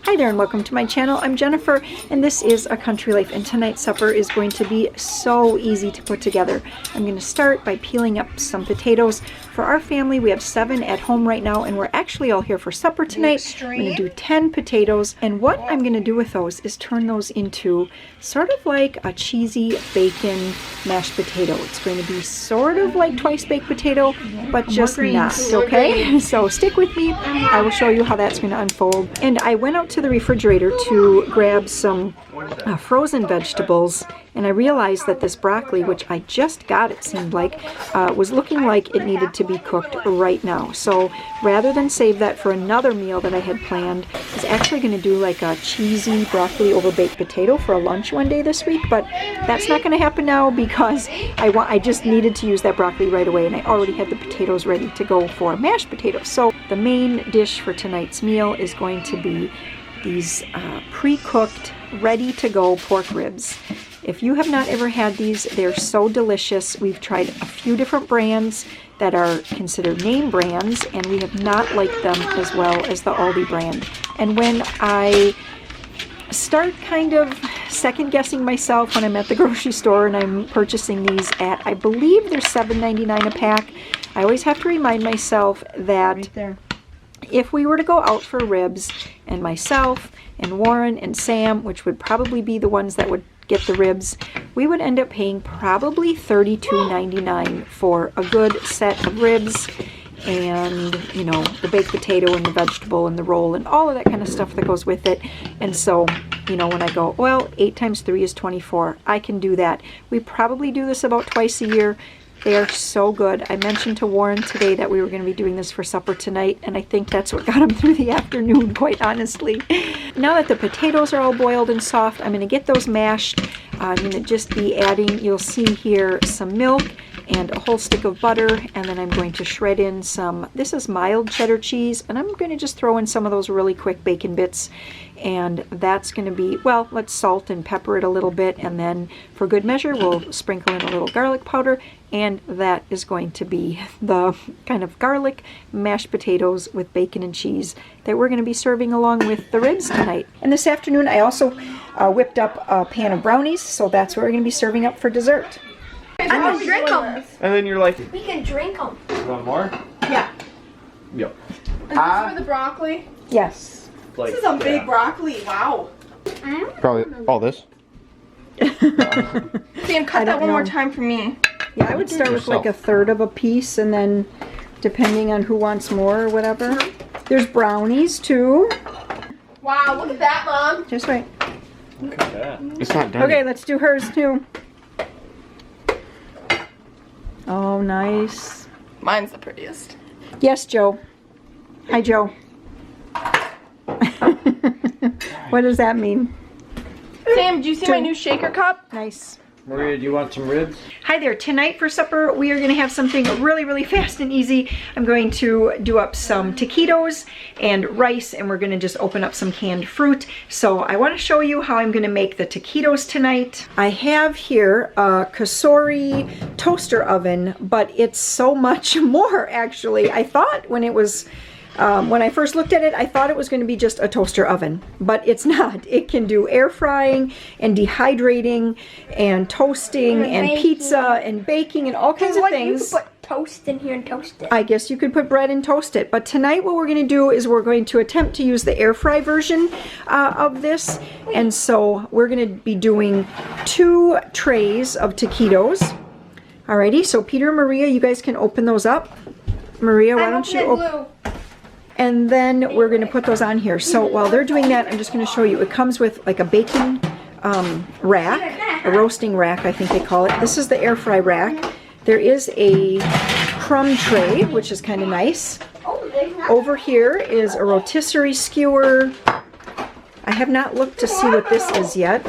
Hi there and welcome to my channel. I'm Jennifer and this is A Country Life, and tonight's supper is going to be so easy to put together. I'm going to start by peeling up some potatoes. For our family, we have 7 at home right now and we're actually all here for supper tonight. I'm going to do 10 potatoes, and what I'm going to do with those is turn those into sort of like a cheesy bacon mashed potato. It's going to be sort of like twice baked potato, but just not, okay? So stick with me. I will show you how that's going to unfold. And I went out to the refrigerator to grab some frozen vegetables, and I realized that this broccoli, which I just got, it seemed like, was looking like it needed to be cooked right now. So rather than save that for another meal that I had planned, I was actually going to do like a cheesy broccoli over baked potato for a lunch one day this week, but that's not going to happen now because I just needed to use that broccoli right away, and I already had the potatoes ready to go for mashed potatoes. So the main dish for tonight's meal is going to be these pre-cooked, ready-to-go pork ribs. If you have not ever had these, they're so delicious. We've tried a few different brands that are considered name brands, and we have not liked them as well as the Aldi brand. And when I start kind of second-guessing myself when I'm at the grocery store and I'm purchasing these at, I believe they're $7.99 a pack, I always have to remind myself that if we were to go out for ribs, and myself and Warren and Sam, which would probably be the ones that would get the ribs, we would end up paying probably $32.99 for a good set of ribs, and you know, the baked potato and the vegetable and the roll and all of that kind of stuff that goes with it. And so, you know, when I go, well, 8 times 3 is 24, I can do that. We probably do this about twice a year. They are so good. I mentioned to Warren today that we were going to be doing this for supper tonight, and I think that's what got him through the afternoon, quite honestly. Now that the potatoes are all boiled and soft, I'm going to get those mashed. I'm going to just be adding, you'll see here, some milk and a whole stick of butter, and then I'm going to shred in some, this is mild cheddar cheese, and I'm going to just throw in some of those really quick bacon bits, and that's going to be, well, let's salt and pepper it a little bit, and then for good measure we'll sprinkle in a little garlic powder, and that is going to be the kind of garlic mashed potatoes with bacon and cheese that we're going to be serving along with the ribs tonight. And this afternoon I also whipped up a pan of brownies, so that's what we're going to be serving up for dessert. I'm gonna drink them. And then you're like, We can drink them. want more? Yeah. Yep. Is this for the broccoli? Yes. Like, This is a big broccoli. Wow. Probably all this. Sam, cut that one more time for me. Yeah, I would start with like a third of a piece, and then depending on who wants more or whatever. There's brownies too. Wow, look at that, Mom. Just wait. Look at that. It's not done. Okay, let's do hers too. Oh, nice. Mine's the prettiest. Yes, Joe. Hi, Joe. What does that mean? Sam, do you see my new shaker cup? Nice. Maria, do you want some ribs? Hi there. Tonight for supper, we are going to have something really, really fast and easy. I'm going to do up some taquitos and rice, and we're going to just open up some canned fruit. So I want to show you how I'm going to make the taquitos tonight. I have here a Cosori toaster oven, but it's so much more, actually. I thought when it was... when I first looked at it, I thought it was going to be just a toaster oven, but it's not. It can do air frying and dehydrating and toasting and pizza and baking and all kinds of things. You could put toast in here and toast it. I guess you could put bread and toast it, but tonight what we're going to do is we're going to attempt to use the air fry version of this, and so we're going to be doing 2 trays of taquitos. Alrighty, so Peter and Maria, you guys can open those up. Maria, why don't you open? And then we're going to put those on here. So while they're doing that, I'm just going to show you. It comes with like a baking rack, a roasting rack, I think they call it. This is the air fry rack. There is a crumb tray, which is kind of nice. Over here is a rotisserie skewer. I have not looked to see what this is yet.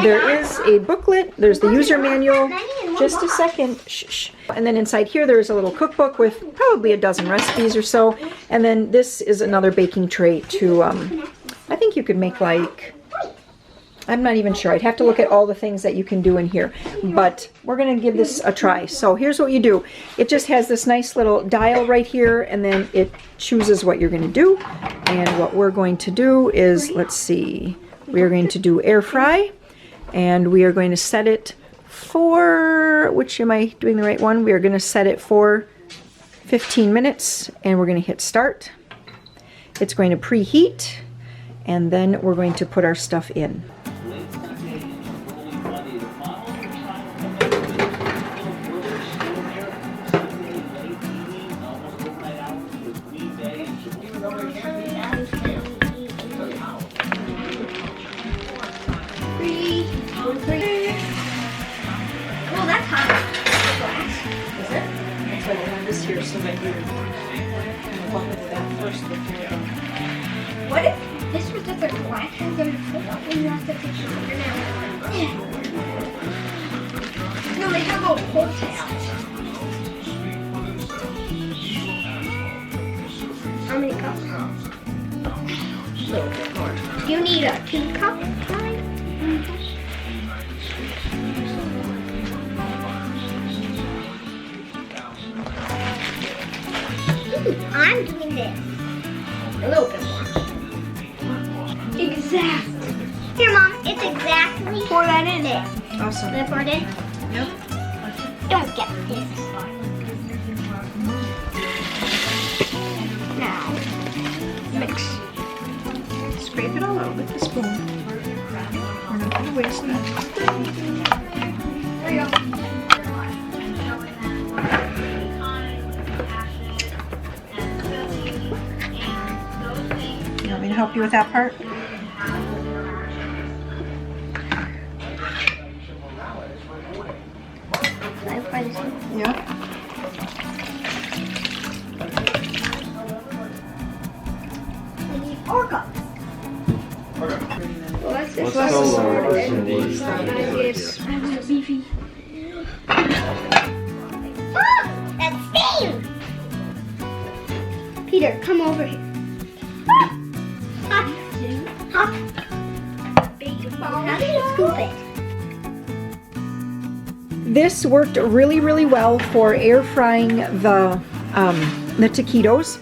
There is a booklet. There's the user manual. Just a second. Shh. And then inside here there is a little cookbook with probably a dozen recipes or so. And then this is another baking tray to, I think you could make like I'm not even sure. I'd have to look at all the things that you can do in here. But we're going to give this a try. So here's what you do. It just has this nice little dial right here, and then it chooses what you're going to do. And what we're going to do is, let's see, we are going to do air fry. And we are going to set it for, which, am I doing the right one? We are going to set it for 15 minutes, and we're going to hit start. It's going to preheat, and then we're going to put our stuff in. Well, that's hot. Is it? That's why I have this here so that you walk with that first before. What if this was just a glass and then you have to take your fingernail? No, they have little pull tabs. How many cups? A little bit more. Do you need a 2-cup line? I'm doing this. A little bit more. Exactly. Here, Mom, it's exactly. Pour that in it. Awesome. Can I pour it in? Yep. Don't get this. Now, mix. Scrape it all out with the spoon. We're not going to waste that. There you go. You want me to help you with that part? Can I pour this in? Yep. We need 4 cups. Well, that's What's so large in these? beefy. Oh, that's steam! Peter, come over here. How do you scoop it? This worked really, really well for air frying the taquitos.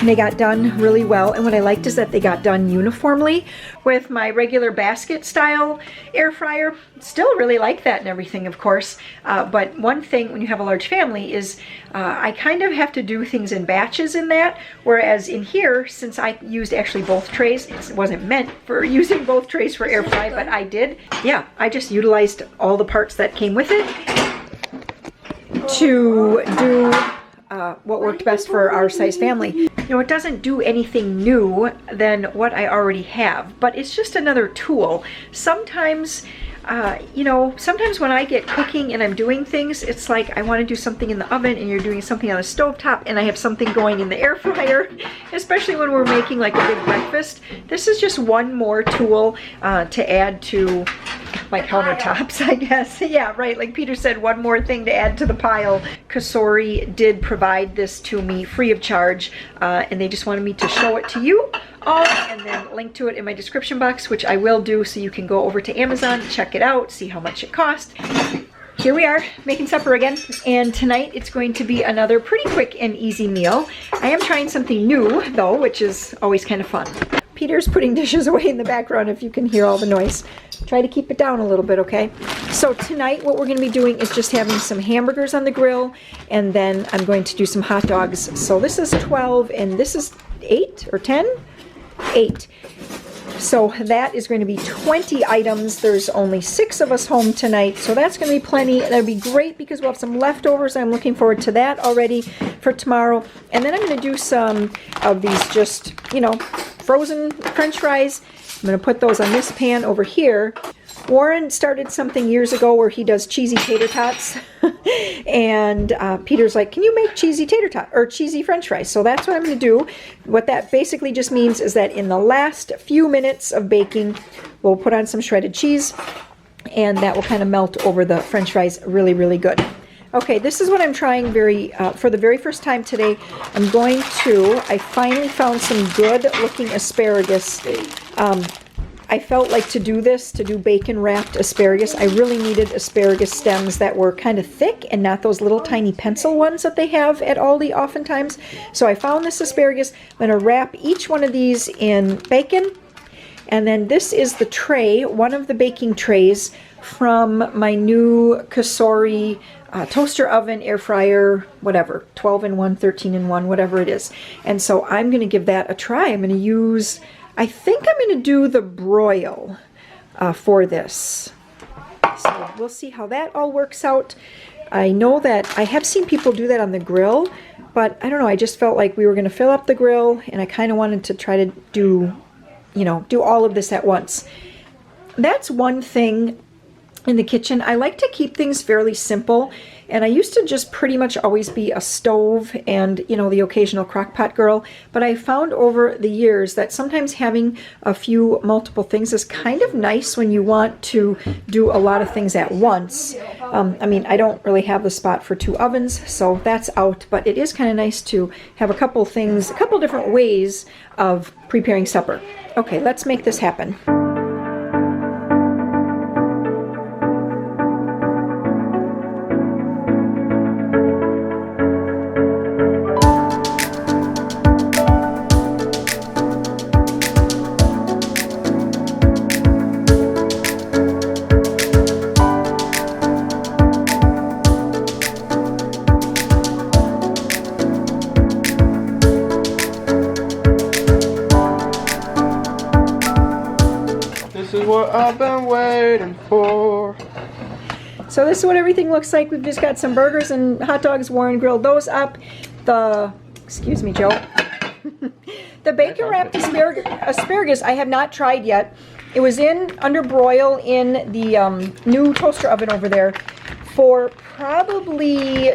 And they got done really well, and what I liked is that they got done uniformly. With my regular basket style air fryer, still really like that and everything, of course, but one thing when you have a large family is I kind of have to do things in batches in that, whereas in here, since I used actually both trays, it wasn't meant for using both trays for air fry, but I did. Yeah, I just utilized all the parts that came with it to do what worked best for our size family. You know, it doesn't do anything new than what I already have, but it's just another tool. Sometimes, you know, sometimes when I get cooking and I'm doing things, it's like I want to do something in the oven and you're doing something on the stovetop and I have something going in the air fryer, especially when we're making like a big breakfast. This is just one more tool to add to my countertops, I guess. Yeah, right, like Peter said, one more thing to add to the pile. Cosori did provide this to me free of charge, and they just wanted me to show it to you all and then link to it in my description box, which I will do, so you can go over to Amazon, check it out, see how much it cost. Here we are, making supper again, and tonight it's going to be another pretty quick and easy meal. I am trying something new, though, which is always kind of fun. Peter's putting dishes away in the background if you can hear all the noise. Try to keep it down a little bit, okay? So tonight what we're going to be doing is just having some hamburgers on the grill, and then I'm going to do some hot dogs. So this is 12 and this is 8 or 10? 8. So that is going to be 20 items. There's only 6 of us home tonight, so that's going to be plenty. That'll be great because we'll have some leftovers. I'm looking forward to that already for tomorrow. And then I'm going to do some of these just, you know, frozen French fries. I'm going to put those on this pan over here. Warren started something years ago where he does cheesy tater tots. And Peter's like, can you make cheesy tater tot or cheesy French fries? So that's what I'm going to do. What that basically just means is that in the last few minutes of baking, we'll put on some shredded cheese, and that will kind of melt over the French fries really, really good. Okay, this is what I'm trying for the very first time today. I'm going to, I finally found some good looking asparagus. I felt like to do this, to do bacon wrapped asparagus, I really needed asparagus stems that were kind of thick and not those little tiny pencil ones that they have at Aldi oftentimes. So I found this asparagus. I'm going to wrap each one of these in bacon. And then this is the tray, one of the baking trays from my new Cosori toaster oven, air fryer, whatever, 12-in-1, 13-in-1, whatever it is. And so I'm going to give that a try. I'm going to use, I think I'm going to do the broil for this. So we'll see how that all works out. I know that I have seen people do that on the grill, but I don't know, I just felt like we were going to fill up the grill, and I kind of wanted to try to do, you know, do all of this at once. That's one thing in the kitchen. I like to keep things fairly simple, and I used to just pretty much always be a stove and, you know, the occasional crock pot girl, but I found over the years that sometimes having a few multiple things is kind of nice when you want to do a lot of things at once. I mean, I don't really have the spot for 2 ovens, so that's out, but it is kind of nice to have a couple things, a couple different ways of preparing supper. Okay, let's make this happen. This is what I've been waiting for. So this is what everything looks like. We've just got some burgers and hot dogs. Warren grilled those up. The, excuse me, Joe. The bacon wrapped asparagus I have not tried yet. It was under broil in the new toaster oven over there for probably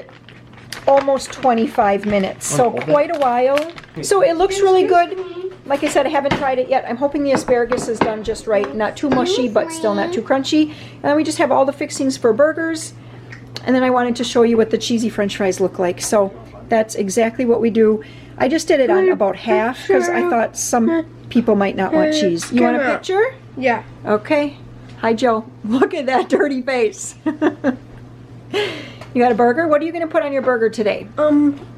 almost 25 minutes. So quite a while. So it looks really good. Like I said, I haven't tried it yet. I'm hoping the asparagus is done just right. Not too mushy, but still not too crunchy. And then we just have all the fixings for burgers. And then I wanted to show you what the cheesy french fries look like. So that's exactly what we do. I just did it on about half because I thought some people might not want cheese. You want a picture? Yeah. Okay. Hi, Joe. Look at that dirty face. You got a burger? What are you going to put on your burger today?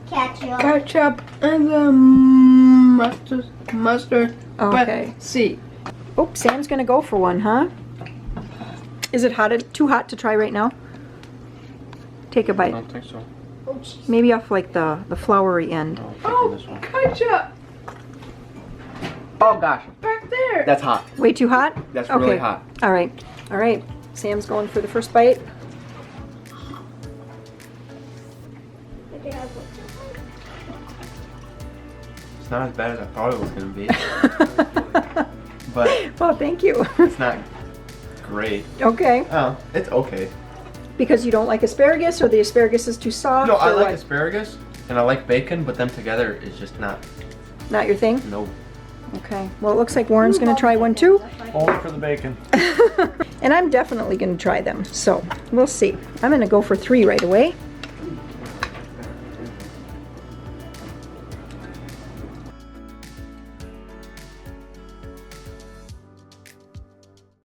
Ketchup. And mustard. Okay. But see. Oh, Sam's going to go for one, huh? Is it too hot to try right now? Take a I bite. don't think so. Maybe off like the floury end. Oh, ketchup. Oh gosh, Back there. that's hot. Way too hot? That's Okay. really hot. All right. All right. Sam's going for the first bite. It's not as bad as I thought it was gonna be, but Well, thank you. it's not great. Okay. Oh, it's okay. Because you don't like asparagus, or the asparagus is too soft? No, I or like what? asparagus and I like bacon, but them together is just not. Not your thing? No. Okay. Well, it looks like Warren's going to try one too. Only for the bacon. And I'm definitely going to try them. So, we'll see. I'm going to go for 3 right away.